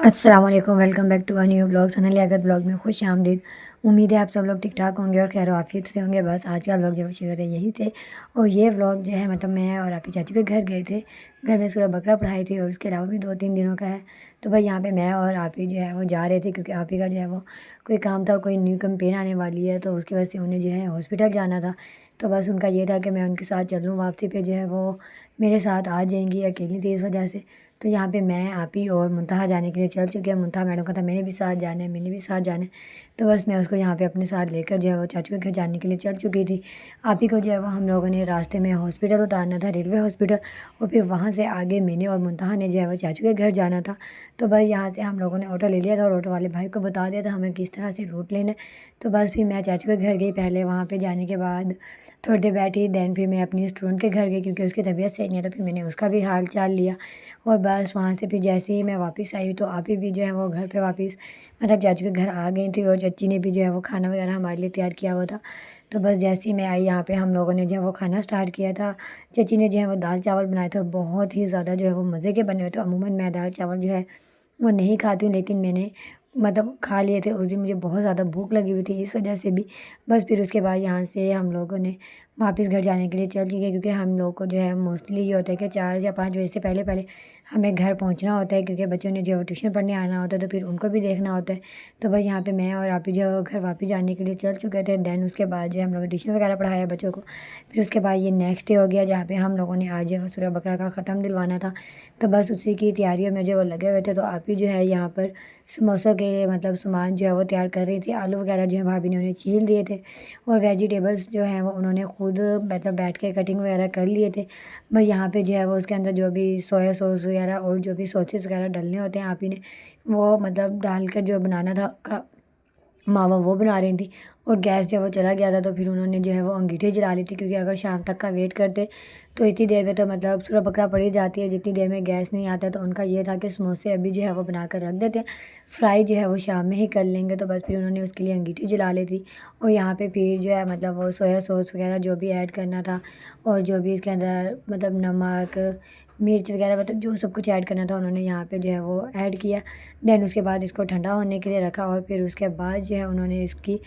अस्सलाम वालेकुम, welcome back to a new blog. Sana Liyaqat blog में खुश आमदीद। उम्मीद है आप सब लोग ठीक ठाक होंगे और खैर आफियत से होंगे। बस आज का ब्लॉग जो है शुरू होता है यहीं से। और ये ब्लॉग जो है मतलब मैं और आपकी चाचू के घर गए थे। घर में सूरह बकरा पढ़ाई थी और उसके अलावा भी 2-3 दिनों का है। तो भाई यहाँ पे मैं और आप ही जो है वो जा रहे थे, क्योंकि आप ही का जो है वो कोई काम था, कोई न्यू कैंपेन आने वाली है, तो उसकी वजह से उन्हें जो है हॉस्पिटल जाना था। तो बस उनका ये था कि मैं उनके साथ चलूँ, वापसी पे जो है वो मेरे साथ आ जाएंगी, अकेली थी इस वजह से। तो यहाँ पे मैं, आप ही और मुंतहा जाने के लिए चल चुके हैं। मुंतहा मैडम का था मैंने भी साथ जाना है, मैंने भी साथ जाना है। तो बस मैं उसको यहाँ पे अपने साथ लेकर जो है वो चाचू के घर जाने के लिए चल चुकी थी। आप ही को जो है वो हम लोगों ने रास्ते में हॉस्पिटल उतारना था, रेलवे हॉस्पिटल। और फिर वहाँ से आगे मैंने और मुंतहा ने जो है वो चाचू के घर जाना था। तो बस यहाँ से हम लोगों ने ऑटो ले लिया था और ऑटो वाले भाई को बता दिया था हमें किस तरह से रूट लेना है। तो बस फिर मैं चाचू के घर गई। पहले वहाँ पर जाने के बाद थोड़ी देर बैठी, दैन फिर मैं अपनी स्टूडेंट के घर गई, क्योंकि उसकी तबीयत सही नहीं है। तो फिर मैंने उसका भी हाल चाल लिया। और बस वहाँ से फिर जैसे ही मैं वापस आई तो आप ही भी जो है वो घर पे वापस मतलब चाचू के घर आ गई थी। और चाची ने भी जो है वो खाना वगैरह हमारे लिए तैयार किया हुआ था। तो बस जैसे ही मैं आई यहाँ पे हम लोगों ने जो है वो खाना स्टार्ट किया था। चाची ने जो है वो दाल चावल बनाए थे और बहुत ही ज़्यादा जो है वो मज़े के बने हुए थे। अमूमन मैं दाल चावल जो है वो नहीं खाती हूँ, लेकिन मैंने मतलब खा लिए थे उस दिन। मुझे बहुत ज़्यादा भूख लगी हुई थी, इस वजह से भी। बस फिर उसके बाद यहाँ से हम लोगों ने वापस घर जाने के लिए चल चुके, क्योंकि हम लोग को जो है मोस्टली ये होता है कि 4 या 5 बजे से पहले पहले हमें घर पहुंचना होता है, क्योंकि बच्चों ने जो है ट्यूशन पढ़ने आना होता है, तो फिर उनको भी देखना होता है। तो बस यहाँ पे मैं और आप ही जो है घर वापस जाने के लिए चल चुके थे। दैन उसके बाद जो है हम लोग ट्यूशन वगैरह पढ़ाया बच्चों को। फिर उसके बाद ये नेक्स्ट डे हो गया, जहाँ पे हम लोगों ने आज जो है सूरह बकरा का ख़त्म दिलवाना था। तो बस उसी की तैयारियों में जो वो लगे हुए थे। तो आप ही जो है यहाँ पर समोसों के मतलब सामान जो है वो तैयार कर रही थी। आलू वगैरह जो है भाभी ने उन्हें छील दिए थे, और वेजिटेबल्स जो हैं वो उन्होंने खुद मतलब बैठ के कटिंग वगैरह कर लिए थे। बस यहाँ पे जो है वो उसके अंदर जो भी सोया सॉस वगैरह और जो भी सॉसेस वगैरह डलने होते हैं, आप ही ने वो मतलब डालकर जो बनाना था का मावा वो बना रही थी। और गैस जो है वो चला गया था, तो फिर उन्होंने जो है वो अंगीठी जला ली थी, क्योंकि अगर शाम तक का वेट करते तो इतनी देर में तो मतलब सूरह बकरा पड़ी जाती है, जितनी देर में गैस नहीं आता। तो उनका ये था कि समोसे अभी जो है वो बना कर रख देते हैं, फ्राई जो है वो शाम में ही कर लेंगे। तो बस फिर उन्होंने उसके लिए अंगीठी जला ली थी। और यहाँ पे फिर जो है मतलब वो सोया सॉस वगैरह जो भी ऐड करना था, और जो भी इसके अंदर मतलब नमक मिर्च वगैरह मतलब जो सब कुछ ऐड करना था, उन्होंने यहाँ पे जो है वो ऐड किया। देन उसके बाद इसको ठंडा होने के लिए रखा। और फिर उसके बाद जो है उन्होंने इसकी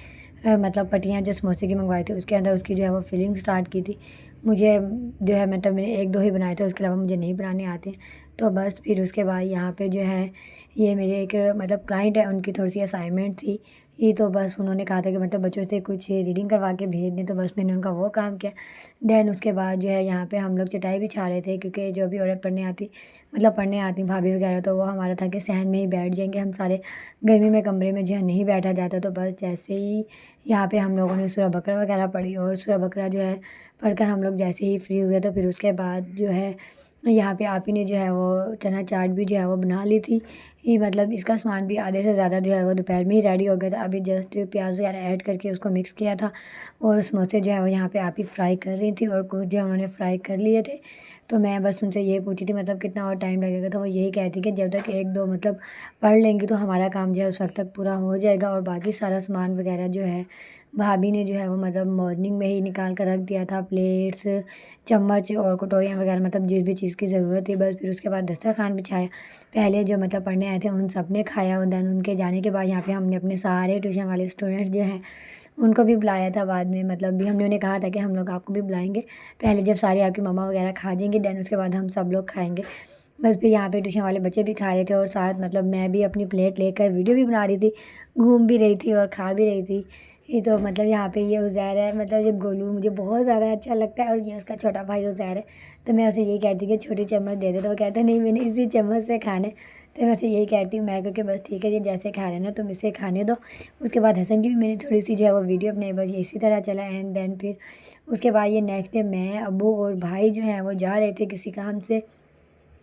मतलब पट्टियाँ जो समोसे की मंगवाई थी उसके अंदर उसकी जो है वो फिलिंग स्टार्ट की थी। मुझे जो है मतलब मैंने 1-2 ही बनाए थे, उसके अलावा मुझे नहीं बनाने आते। तो बस फिर उसके बाद यहाँ पे जो है ये मेरे एक मतलब क्लाइंट है, उनकी थोड़ी सी असाइनमेंट थी। ये तो बस उन्होंने कहा था कि मतलब बच्चों से कुछ रीडिंग करवा के भेज दें, तो बस मैंने उनका वो काम किया। देन उसके बाद जो है यहाँ पे हम लोग चटाई बिछा रहे थे, क्योंकि जो भी औरत पढ़ने आती मतलब पढ़ने आती भाभी वगैरह, तो वो हमारा था कि सहन में ही बैठ जाएंगे हम सारे। गर्मी में कमरे में जो है नहीं बैठा जाता। तो बस जैसे ही यहाँ पे हम लोगों ने सूरह बकरा वगैरह पढ़ी, और सूरह बकरा जो है पढ़कर हम लोग जैसे ही फ्री हुए, तो फिर उसके बाद जो है यहाँ पे आप ही ने जो है वो चना चाट भी जो है वो बना ली थी। ये मतलब इसका सामान भी आधे से ज़्यादा जो है वो दोपहर में ही रेडी हो गया था। अभी जस्ट प्याज वगैरह ऐड करके उसको मिक्स किया था। और समोसे जो है वो यहाँ पे आप ही फ्राई कर रही थी, और कुछ जो है उन्होंने फ्राई कर लिए थे। तो मैं बस उनसे ये पूछी थी मतलब कितना और टाइम लगेगा, तो वो यही कहती कि जब तक 1-2 मतलब पढ़ लेंगी तो हमारा काम जो है उस वक्त तक पूरा हो जाएगा। और बाकी सारा सामान वगैरह जो है भाभी ने जो है वो मतलब मॉर्निंग में ही निकाल कर रख दिया था। प्लेट्स, चम्मच और कटोरियाँ वगैरह मतलब जिस भी चीज़ की ज़रूरत थी। बस फिर उसके बाद दस्तरखान बिछाया। पहले जो मतलब पढ़ने आए थे उन सब ने खाया, और देन उनके जाने के बाद यहाँ पे हमने अपने सारे ट्यूशन वाले स्टूडेंट्स जो हैं उनको भी बुलाया था बाद में। मतलब भी हमने उन्हें कहा था कि हम लोग आपको भी बुलाएंगे, पहले जब सारे आपकी मम्मा वगैरह खा जाएंगे, देन उसके बाद हम सब लोग खाएंगे। बस फिर यहाँ पे ट्यूशन वाले बच्चे भी खा रहे थे, और साथ मतलब मैं भी अपनी प्लेट लेकर वीडियो भी बना रही थी, घूम भी रही थी और खा भी रही थी। ये तो मतलब यहाँ पे ये उज़ैर है, मतलब ये गोलू मुझे बहुत ज़्यादा अच्छा लगता है, और ये उसका छोटा भाई उज़ैर है। तो मैं उसे यही कहती कि छोटी चम्मच दे दे, तो वो कहता नहीं मैंने इसी चम्मच से खाने। तो मैं उसे यही कहती हूँ मैं, क्योंकि बस ठीक है ये जैसे खा रहे हैं ना तुम इसे खाने दो। उसके बाद हसन की भी मैंने थोड़ी सी जो है वो वीडियो बनाई। बस ये इसी तरह चला। एंड देन फिर उसके बाद ये नेक्स्ट डे मैं, अब्बू और भाई जो हैं वो जा रहे थे किसी काम से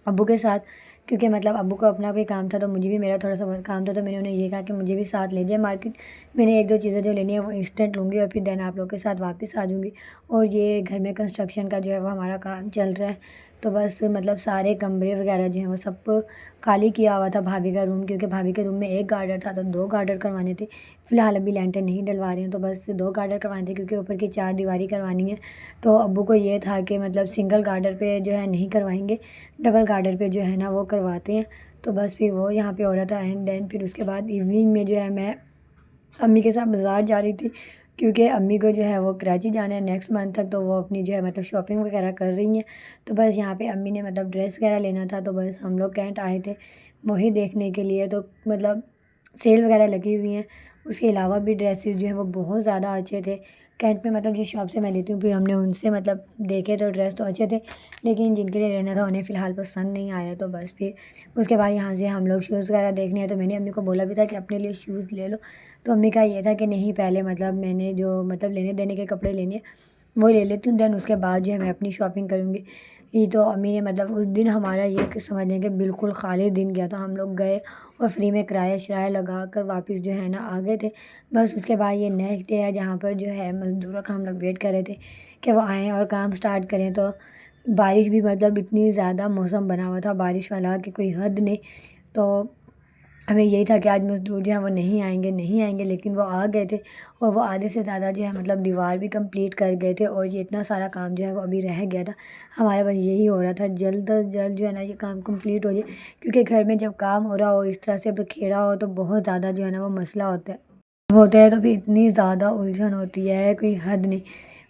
अब्बू के साथ, क्योंकि मतलब अब्बू को अपना कोई काम था, तो मुझे भी मेरा थोड़ा सा काम था। तो मैंने उन्हें ये कहा कि मुझे भी साथ ले जाए मार्केट। मैंने 1-2 चीज़ें जो लेनी है वो इंस्टेंट लूँगी, और फिर देन आप लोग के साथ वापस आ जाऊँगी। और ये घर में कंस्ट्रक्शन का जो है वो हमारा काम चल रहा है। तो बस मतलब सारे कमरे वगैरह जो हैं वो सब खाली किया हुआ था। भाभी का रूम, क्योंकि भाभी के रूम में 1 गार्डर था, तो 2 गार्डर करवाने थे। फिलहाल अभी लेंटर नहीं डलवा रही हूँ, तो बस 2 गार्डर करवाने थे, क्योंकि ऊपर की 4 दीवारी करवानी है। तो अब्बू को ये था कि मतलब सिंगल गार्डर पे जो है नहीं करवाएंगे, डबल गार्डर पे जो है ना वो करवाते हैं। तो बस फिर वो यहाँ पे हो रहा था। एंड देन फिर उसके बाद इवनिंग में जो है मैं अम्मी के साथ बाज़ार जा रही थी, क्योंकि अम्मी को जो है वो कराची जाना है नेक्स्ट मंथ तक, तो वो अपनी जो है मतलब शॉपिंग वगैरह कर रही हैं। तो बस यहाँ पे अम्मी ने मतलब ड्रेस वगैरह लेना था, तो बस हम लोग कैंट आए थे वही देखने के लिए। तो मतलब सेल वगैरह लगी हुई हैं, उसके अलावा भी ड्रेसेस जो हैं वो बहुत ज़्यादा अच्छे थे कैंट में। मतलब जिस शॉप से मैं लेती हूँ फिर हमने उनसे मतलब देखे तो ड्रेस तो अच्छे थे, लेकिन जिनके लिए लेना था उन्हें फ़िलहाल पसंद नहीं आया। तो बस फिर उसके बाद यहाँ से हम लोग शूज़ वगैरह देखने हैं, तो मैंने अम्मी को बोला भी था कि अपने लिए शूज़ ले लो। तो अम्मी का ये था कि नहीं, पहले मतलब मैंने जो मतलब लेने देने के कपड़े लेने हैं वो ले लेती हूँ, देन उसके बाद जो है मैं अपनी शॉपिंग करूँगी। ये तो अम्मी ने मतलब उस दिन हमारा ये कि समझ लें कि बिल्कुल खाली दिन गया था। हम लोग गए और फ्री में किराया शराया लगा कर वापस जो है ना आ गए थे। बस उसके बाद ये नेक्स्ट डे है जहाँ पर जो है मज़दूरों का हम लोग वेट कर रहे थे कि वो आएँ और काम स्टार्ट करें। तो बारिश भी मतलब इतनी ज़्यादा मौसम बना हुआ था बारिश वाला कि कोई हद नहीं। तो हमें यही था कि आज मज़दूर जो हैं वो नहीं आएंगे, लेकिन वो आ गए थे और वो आधे से ज़्यादा जो है मतलब दीवार भी कंप्लीट कर गए थे। और ये इतना सारा काम जो है वो अभी रह गया था। हमारे पास यही हो रहा था जल्द अज़ जल्द जो है ना ये काम कंप्लीट हो जाए, क्योंकि घर में जब काम हो रहा हो इस तरह से बिखेरा हो तो बहुत ज़्यादा जो है ना वो मसला होता है। तो फिर इतनी ज़्यादा उलझन होती है कोई हद नहीं।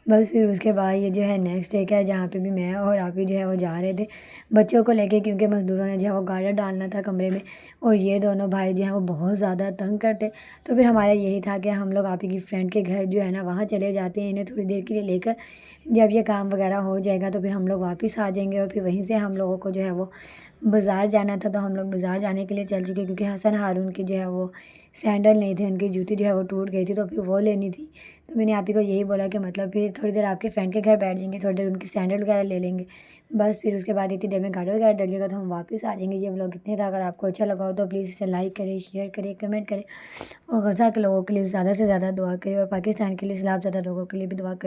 बस फिर उसके बाद ये जो है नेक्स्ट डे का है जहाँ पे भी मैं और आप ही जो है वो जा रहे थे बच्चों को लेके, क्योंकि मज़दूरों ने जो है वो गार्डर डालना था कमरे में और ये दोनों भाई जो हैं वो बहुत ज़्यादा तंग करते। तो फिर हमारा यही था कि हम लोग आप ही की फ्रेंड के घर जो है ना वहाँ चले जाते हैं इन्हें थोड़ी देर के लिए लेकर। जब ये काम वगैरह हो जाएगा तो फिर हम लोग वापस आ जाएंगे। और फिर वहीं से हम लोगों को जो है वो बाज़ार जाना था, तो हम लोग बाज़ार जाने के लिए चल चुके, क्योंकि हसन हारून की जो है वो सैंडल नहीं थे, उनकी जूती जो है वो टूट गई थी, तो फिर वो लेनी थी। तो मैंने आप ही को यही बोला कि मतलब फिर थोड़ी देर आपके फ्रेंड के घर बैठ जाएंगे, थोड़ी देर उनकी सैंडल वगैरह ले लेंगे। बस फिर उसके बाद इतनी देर में गार्डर वगैरह डलिएगा तो हम वापस आ जाएंगे। ये व्लॉग इतने था, अगर आपको अच्छा लगा हो तो प्लीज़ इसे लाइक करें, शेयर करें, कमेंट करें और गज़ा के लोगों के लिए ज़्यादा से ज़्यादा दुआ करें और पाकिस्तान के लिए इस्लाम ज़्यादा लोगों के लिए भी दुआ करें।